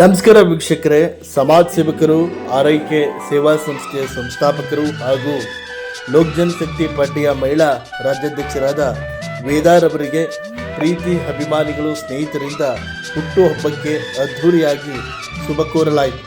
ನಮಸ್ಕಾರ ವೀಕ್ಷಕರೇ, ಸಮಾಜ ಸೇವಕರು, ಆರೈಕೆ ಸೇವಾ ಸಂಸ್ಥೆಯ ಸಂಸ್ಥಾಪಕರು ಹಾಗೂ ಲೋಕ್ ಜನಶಕ್ತಿ ಪಾರ್ಟಿಯ ಮಹಿಳಾ ರಾಜ್ಯಾಧ್ಯಕ್ಷರಾದ ವೇದಾರವರಿಗೆ ಪ್ರೀತಿ ಅಭಿಮಾನಿಗಳು ಸ್ನೇಹಿತರಿಂದ ಹುಟ್ಟುಹಬ್ಬಕ್ಕೆ ಅದ್ಧೂರಿಯಾಗಿ ಶುಭ ಕೋರಲಾಯಿತು.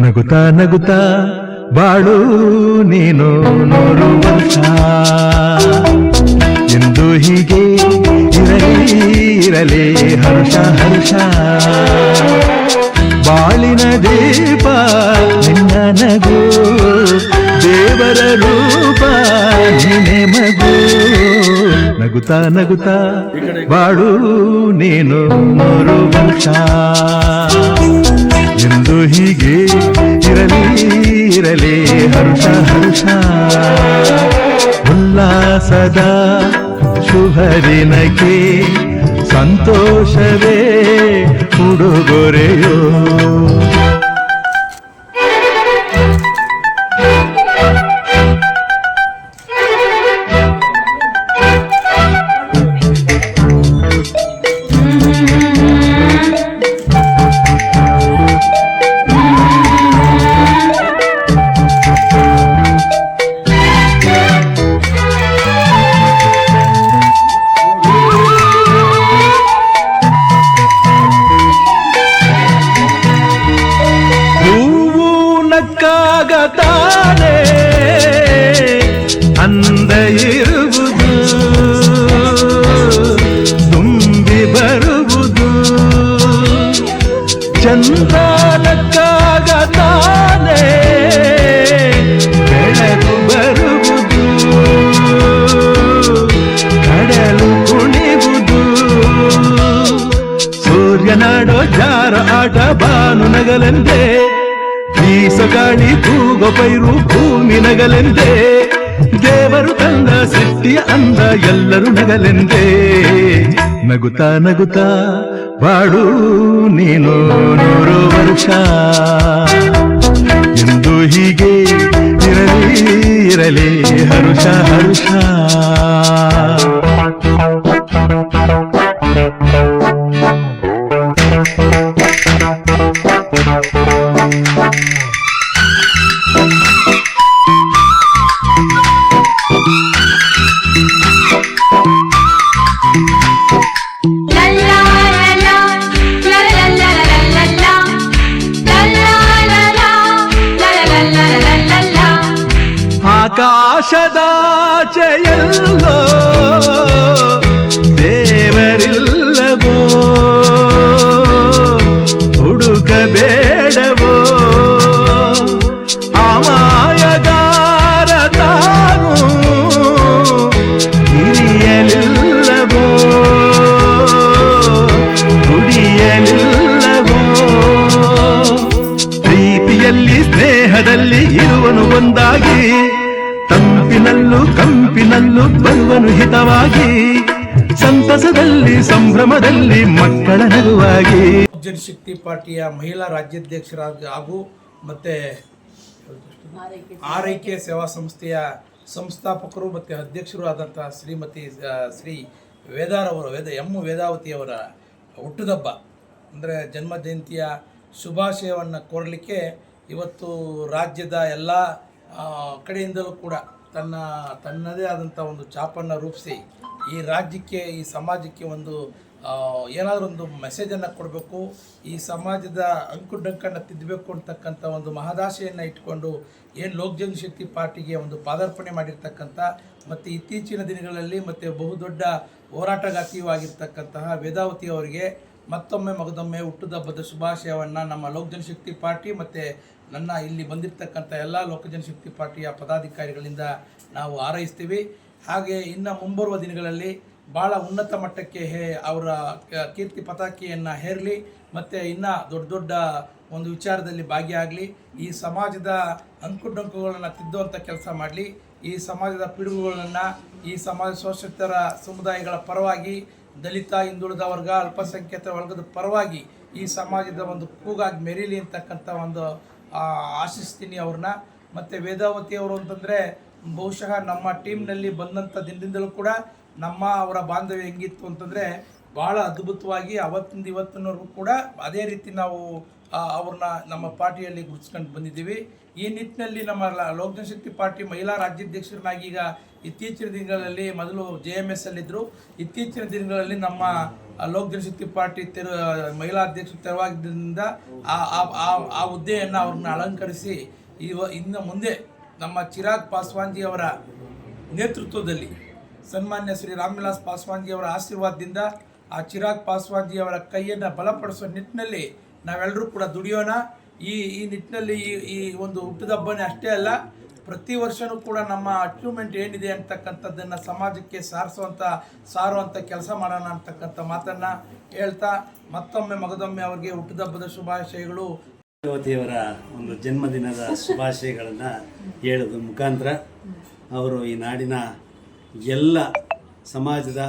ನಗುತ್ತಾ ನಗುತ್ತಾ ಬಾಳು ನೀನು 100 ವರ್ಷ ಎಂದು ಹೀಗೆ ಇರಲಿ ಹರ್ಷ ಹರ್ಷ. ಬಾಳಿನ ದೀಪ ನಿನ್ನ ನಗು, ದೇವರ ರೂಪ ನೀನೆ ಮಗು. ನಗುತ್ತಾ ನಗುತ್ತಾ ಬಾಳು ನೀನು 100 ವರ್ಷ ಎಂದು ಹೀಗೆ ಇರಲಿ ಹರ್ಷ ಹರ್ಷ. ಉಲ್ಲಾಸದ ಶುಭ ದಿನಕ್ಕೆ ಸಂತೋಷವೇ ಉಡುಗೊರೆಯೋ. ನಕ್ಕಾಗತಾನೆ ಅಂದ ಇರುವುದು, ತುಂಬಿ ಬರುವುದು. ಚಂದ್ರ ನಕ್ಕಾಗತಾನೆ ಬೆಳಕು ಬರುವುದು, ಕಡಲು ಕುಣಿವುದು. ಸೂರ್ಯನಾಡೋ ಜಾರ ಆಟ ಬಾನು ನಗಲೆಂದೇ, ಬೀಸಗಾಳಿ ತೂಗೋ ಪೈರು ಭೂಮಿ ನಗಲೆಂದೇ. ದೇವರು ತಂದ ಸೃಷ್ಟಿಯ ಅಂದ ಎಲ್ಲರೂ ನಗಲೆಂದೇ. ನಗುತ್ತಾ ನಗುತ್ತಾ ಬಾಳು ನೀನು 100 ವರ್ಷ ಎಂದು ಹೀಗೆ ಇರಲಿ ಹರ್ಷ ಹರ್ಷ. ಆಕಾಶದಾಚೆಯಲ್ಲೋ ದೇವರಿಲ್ಲವೋ, ಹುಡುಕಬೇಡವೋ. ಅಮಾಯಗಾರ ತಾನು ಹಿರಿಯಲಿಲ್ಲವೋ, ದುಡಿಯಲಿಲ್ಲವೋ. ಪ್ರೀತಿಯಲ್ಲಿ ಸ್ನೇಹದಲ್ಲಿ ಇರುವನು ಒಂದಾಗಿ, ತಂಪಿನಲ್ಲೂ ಕಂಪಿನಲ್ಲೂ ಬರುವನು ಹಿತವಾಗಿ. ಸಂತಸದಲ್ಲಿ ಸಂಭ್ರಮದಲ್ಲಿ ಮಕ್ಕಳ ನಗುವಾಗಿ. ಜನಶಕ್ತಿ ಪಾರ್ಟಿಯ ಮಹಿಳಾ ರಾಜ್ಯಾಧ್ಯಕ್ಷರಾದ ಹಾಗೂ ಮತ್ತೆ ಆರೈಕೆ ಸೇವಾ ಸಂಸ್ಥೆಯ ಸಂಸ್ಥಾಪಕರು ಮತ್ತು ಅಧ್ಯಕ್ಷರು ಆದಂತಹ ಶ್ರೀ ವೇದಾವತಿಯವರ ಹುಟ್ಟುಹಬ್ಬ ಅಂದರೆ ಜನ್ಮ ಜಯಂತಿಯ ಶುಭಾಶಯವನ್ನು ಕೋರಲಿಕ್ಕೆ ಇವತ್ತು ರಾಜ್ಯದ ಎಲ್ಲ ಕಡೆಯಿಂದಲೂ ಕೂಡ ತನ್ನದೇ ಆದಂಥ ಒಂದು ಛಾಪನ್ನು ರೂಪಿಸಿ ಈ ರಾಜ್ಯಕ್ಕೆ, ಈ ಸಮಾಜಕ್ಕೆ ಒಂದು ಏನಾದರೂ ಒಂದು ಮೆಸೇಜನ್ನು ಕೊಡಬೇಕು, ಈ ಸಮಾಜದ ಅಂಕುಡೊಂಕನ್ನು ತಿದ್ದಬೇಕು ಅಂತಕ್ಕಂಥ ಒಂದು ಮಹದಾಶೆಯನ್ನು ಇಟ್ಕೊಂಡು ಏನು ಲೋಕ್ ಜನಶಕ್ತಿ ಪಾರ್ಟಿಗೆ ಒಂದು ಪಾದಾರ್ಪಣೆ ಮಾಡಿರ್ತಕ್ಕಂಥ ಮತ್ತು ಇತ್ತೀಚಿನ ದಿನಗಳಲ್ಲಿ ಮತ್ತು ಬಹುದೊಡ್ಡ ಹೋರಾಟಗಾತಿಯಾಗಿರ್ತಕ್ಕಂತಹ ವೇದಾವತಿ ಅವರಿಗೆ ಮಗದೊಮ್ಮೆ ಹುಟ್ಟುಹಬ್ಬದ ಶುಭಾಶಯವನ್ನು ನಮ್ಮ ಲೋಕ್ ಜನಶಕ್ತಿ ಪಾರ್ಟಿ ಮತ್ತು ನನ್ನ ಇಲ್ಲಿ ಬಂದಿರತಕ್ಕಂಥ ಎಲ್ಲ ಲೋಕ ಜನಶಕ್ತಿ ಪಾರ್ಟಿಯ ಪದಾಧಿಕಾರಿಗಳಿಂದ ನಾವು ಹಾರೈಸ್ತೀವಿ. ಹಾಗೆ ಇನ್ನು ಮುಂಬರುವ ದಿನಗಳಲ್ಲಿ ಭಾಳ ಉನ್ನತ ಮಟ್ಟಕ್ಕೆ ಅವರ ಕೀರ್ತಿ ಪತಾಕೆಯನ್ನು ಹೇರಲಿ ಮತ್ತು ಇನ್ನೂ ದೊಡ್ಡ ದೊಡ್ಡ ಒಂದು ವಿಚಾರದಲ್ಲಿ ಭಾಗಿಯಾಗಲಿ. ಈ ಸಮಾಜದ ಅಂಕುಡೊಂಕುಗಳನ್ನು ತಿದ್ದುವಂಥ ಕೆಲಸ ಮಾಡಲಿ. ಈ ಸಮಾಜದ ಪಿಡುಗುಗಳನ್ನು, ಈ ಸಮಾಜ ಶೋಷಿತರ ಸಮುದಾಯಗಳ ಪರವಾಗಿ ದಲಿತ, ಹಿಂದುಳಿದ ವರ್ಗ, ಅಲ್ಪಸಂಖ್ಯಾತ ವರ್ಗದ ಪರವಾಗಿ ಈ ಸಮಾಜದ ಒಂದು ಕೂಗಾಗಿ ಮೆರೀಲಿ ಅಂತಕ್ಕಂಥ ಒಂದು ಆಶಿಸ್ತೀನಿ ಅವ್ರನ್ನ. ಮತ್ತು ವೇದಾವತಿ ಅವರು ಅಂತಂದರೆ ಬಹುಶಃ ನಮ್ಮ ಟೀಮ್ನಲ್ಲಿ ಬಂದಂಥ ದಿನದಿಂದಲೂ ಕೂಡ ಅವರ ಬಾಂಧವ್ಯ ಹೆಂಗಿತ್ತು ಅಂತಂದರೆ ಭಾಳ ಅದ್ಭುತವಾಗಿ ಅವತ್ತಿಂದ ಇವತ್ತಿನವರೆಗೂ ಕೂಡ ಅದೇ ರೀತಿ ನಾವು ಅವ್ರನ್ನ ನಮ್ಮ ಪಾರ್ಟಿಯಲ್ಲಿ ಗುರುತಿಸ್ಕೊಂಡು ಬಂದಿದ್ದೀವಿ. ಈ ನಿಟ್ಟಿನಲ್ಲಿ ನಮ್ಮ ಲೋಕ ಜನಶಕ್ತಿ ಪಾರ್ಟಿ ಮಹಿಳಾ ರಾಜ್ಯಾಧ್ಯಕ್ಷರನ್ನಾಗಿ ಈಗ ಇತ್ತೀಚಿನ ದಿನಗಳಲ್ಲಿ ಮೊದಲು JMS ಅಲ್ಲಿದ್ದರು. ಇತ್ತೀಚಿನ ದಿನಗಳಲ್ಲಿ ನಮ್ಮ ಲೋಕ ಜನಶಕ್ತಿ ಪಾರ್ಟಿ ಮಹಿಳಾ ಅಧ್ಯಕ್ಷರು ತೆರವಾಗಿದ್ದರಿಂದ ಆ ಹುದ್ದೆಯನ್ನು ಅವ್ರನ್ನ ಅಲಂಕರಿಸಿ ಇನ್ನು ಮುಂದೆ ನಮ್ಮ ಚಿರಾಗ್ ಪಾಸ್ವಾನ್ಜಿ ಅವರ ನೇತೃತ್ವದಲ್ಲಿ ಸನ್ಮಾನ್ಯ ಶ್ರೀ ರಾಮ್ವಿಲಾಸ್ ಪಾಸ್ವಾನ್ಜಿ ಅವರ ಆಶೀರ್ವಾದದಿಂದ ಆ ಚಿರಾಗ್ ಪಾಸ್ವಾನ್ಜಿ ಅವರ ಕೈಯನ್ನು ಬಲಪಡಿಸುವ ನಿಟ್ಟಿನಲ್ಲಿ ನಾವೆಲ್ಲರೂ ಕೂಡ ದುಡಿಯೋಣ. ಈ ನಿಟ್ಟಿನಲ್ಲಿ ಈ ಒಂದು ಹುಟ್ಟುಹಬ್ಬನೇ ಅಷ್ಟೇ ಅಲ್ಲ, ಪ್ರತಿ ವರ್ಷವೂ ಕೂಡ ನಮ್ಮ ಅಚೀವ್ಮೆಂಟ್ ಏನಿದೆ ಅಂತಕ್ಕಂಥದ್ದನ್ನು ಸಮಾಜಕ್ಕೆ ಸಾರುವಂಥ ಕೆಲಸ ಮಾಡೋಣ ಅಂತಕ್ಕಂಥ ಮಾತನ್ನು ಹೇಳ್ತಾ ಮತ್ತೊಮ್ಮೆ ಮಗದೊಮ್ಮೆ ಅವರಿಗೆ ಹುಟ್ಟುಹಬ್ಬದ ಶುಭಾಶಯಗಳು. ವೇದಾವತಿಯವರ ಒಂದು ಜನ್ಮದಿನದ ಶುಭಾಶಯಗಳನ್ನು ಹೇಳೋದ್ರ ಮುಖಾಂತರ ಅವರು ಈ ನಾಡಿನ ಎಲ್ಲ ಸಮಾಜದ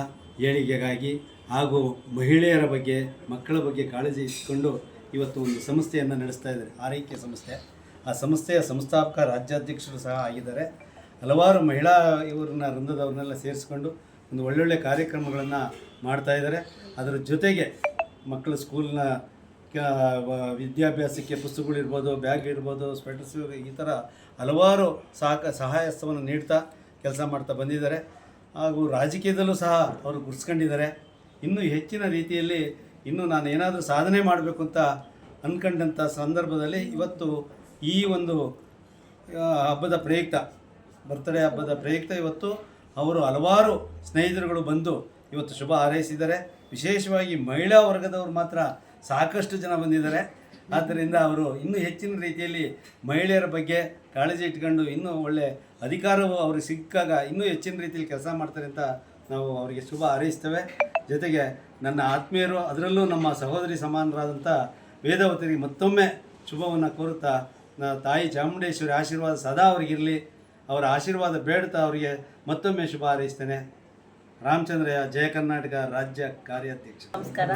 ಏಳಿಗೆಗಾಗಿ ಹಾಗೂ ಮಹಿಳೆಯರ ಬಗ್ಗೆ, ಮಕ್ಕಳ ಬಗ್ಗೆ ಕಾಳಜಿ ಇಟ್ಕೊಂಡು ಇವತ್ತು ಒಂದು ಸಂಸ್ಥೆಯನ್ನು ನಡೆಸ್ತಾ ಇದ್ದಾರೆ, ಆರೈಕೆ ಸಂಸ್ಥೆ. ಆ ಸಂಸ್ಥೆಯ ಸಂಸ್ಥಾಪಕ ರಾಜ್ಯಾಧ್ಯಕ್ಷರು ಸಹ ಆಗಿದ್ದಾರೆ. ಹಲವಾರು ಮಹಿಳಾ ಇವ್ರನ್ನ ವೃಂದದವ್ರನ್ನೆಲ್ಲ ಸೇರಿಸ್ಕೊಂಡು ಒಂದು ಒಳ್ಳೊಳ್ಳೆ ಕಾರ್ಯಕ್ರಮಗಳನ್ನು ಮಾಡ್ತಾಯಿದ್ದಾರೆ. ಅದರ ಜೊತೆಗೆ ಮಕ್ಕಳ ಸ್ಕೂಲ್ನ ವಿದ್ಯಾಭ್ಯಾಸಕ್ಕೆ ಪುಸ್ತಕಗಳಿರ್ಬೋದು, ಬ್ಯಾಗ್ ಇರ್ಬೋದು, ಸ್ವೆಟರ್ಸ್, ಈ ಥರ ಹಲವಾರು ಸಹಾಯಸ್ಥವನ್ನು ನೀಡ್ತಾ ಕೆಲಸ ಮಾಡ್ತಾ ಬಂದಿದ್ದಾರೆ. ಹಾಗೂ ರಾಜಕೀಯದಲ್ಲೂ ಸಹ ಅವರು ಗುರ್ಸ್ಕೊಂಡಿದ್ದಾರೆ. ಇನ್ನೂ ಹೆಚ್ಚಿನ ರೀತಿಯಲ್ಲಿ ನಾನು ಏನಾದರೂ ಸಾಧನೆ ಮಾಡಬೇಕು ಅಂತ ಅಂದ್ಕೊಂಡಂಥ ಸಂದರ್ಭದಲ್ಲಿ ಇವತ್ತು ಈ ಒಂದು ಹಬ್ಬದ ಪ್ರಯುಕ್ತ, ಬರ್ತ್ಡೇ ಹಬ್ಬದ ಪ್ರಯುಕ್ತ ಇವತ್ತು ಅವರು ಹಲವಾರು ಸ್ನೇಹಿತರುಗಳು ಬಂದು ಇವತ್ತು ಶುಭ ಹಾರೈಸಿದ್ದಾರೆ. ವಿಶೇಷವಾಗಿ ಮಹಿಳಾ ವರ್ಗದವರು ಮಾತ್ರ ಸಾಕಷ್ಟು ಜನ ಬಂದಿದ್ದಾರೆ. ಆದ್ದರಿಂದ ಅವರು ಇನ್ನೂ ಹೆಚ್ಚಿನ ರೀತಿಯಲ್ಲಿ ಮಹಿಳೆಯರ ಬಗ್ಗೆ ಕಾಳಜಿ ಇಟ್ಕೊಂಡು ಇನ್ನೂ ಒಳ್ಳೆಯ ಅಧಿಕಾರವು ಅವ್ರಿಗೆ ಸಿಕ್ಕಾಗ ಇನ್ನೂ ಹೆಚ್ಚಿನ ರೀತಿಯಲ್ಲಿ ಕೆಲಸ ಮಾಡ್ತಾರೆ ಅಂತ ನಾವು ಅವರಿಗೆ ಶುಭ ಹಾರೈಸ್ತೇವೆ. ಜೊತೆಗೆ ನನ್ನ ಆತ್ಮೀಯರು, ಅದರಲ್ಲೂ ನಮ್ಮ ಸಹೋದರಿ ಸಮಾನರಾದಂಥ ವೇದಾವತಿಗೆ ಮತ್ತೊಮ್ಮೆ ಶುಭವನ್ನು ಕೋರುತ್ತಾ ತಾಯಿ ಚಾಮುಂಡೇಶ್ವರಿ ಆಶೀರ್ವಾದ ಸದಾ ಅವರಿಗಿರಲಿ, ಅವರ ಆಶೀರ್ವಾದ ಬೇಡ್ತಾ ಅವರಿಗೆ ಮತ್ತೊಮ್ಮೆ ಶುಭ ಹಾರೈಸ್ತೇನೆ. ರಾಮಚಂದ್ರಯ್ಯ, ಜಯ ಕರ್ನಾಟಕ ರಾಜ್ಯ ಕಾರ್ಯಾಧ್ಯಕ್ಷ. ನಮಸ್ಕಾರ.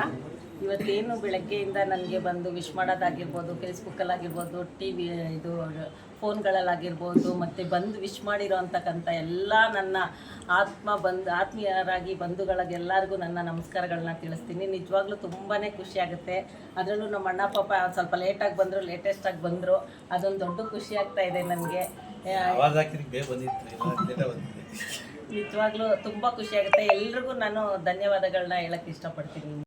ಇವತ್ತೇನು ಬೆಳಗ್ಗೆಯಿಂದ ನನಗೆ ಬಂದು ವಿಶ್ ಮಾಡೋದಾಗಿರ್ಬೋದು, ಫೇಸ್ಬುಕ್ಕಲ್ಲಾಗಿರ್ಬೋದು, ಇದು ಫೋನ್ಗಳಲ್ಲಾಗಿರ್ಬೋದು, ಮತ್ತು ಬಂದು ವಿಶ್ ಮಾಡಿರೋ ಅಂತಕ್ಕಂಥ ಎಲ್ಲ ನನ್ನ ಆತ್ಮೀಯರಾಗಿ ಬಂಧುಗಳಿಗೆಲ್ಲರಿಗೂ ನನ್ನ ನಮಸ್ಕಾರಗಳನ್ನ ತಿಳಿಸ್ತೀನಿ. ನಿಜವಾಗ್ಲೂ ತುಂಬಾ ಖುಷಿಯಾಗುತ್ತೆ. ಅದರಲ್ಲೂ ನಮ್ಮ ಅಣ್ಣ ಪಾಪ ಸ್ವಲ್ಪ ಲೇಟಾಗಿ ಬಂದರು, ಲೇಟೆಸ್ಟಾಗಿ ಬಂದರು. ಅದೊಂದು ದೊಡ್ಡ ಖುಷಿ ಆಗ್ತಾ ಇದೆ ನನಗೆ. ನಿಜವಾಗ್ಲೂ ತುಂಬ ಖುಷಿಯಾಗುತ್ತೆ. ಎಲ್ರಿಗೂ ನಾನು ಧನ್ಯವಾದಗಳನ್ನ ಹೇಳಕ್ಕೆ ಇಷ್ಟಪಡ್ತೀನಿ.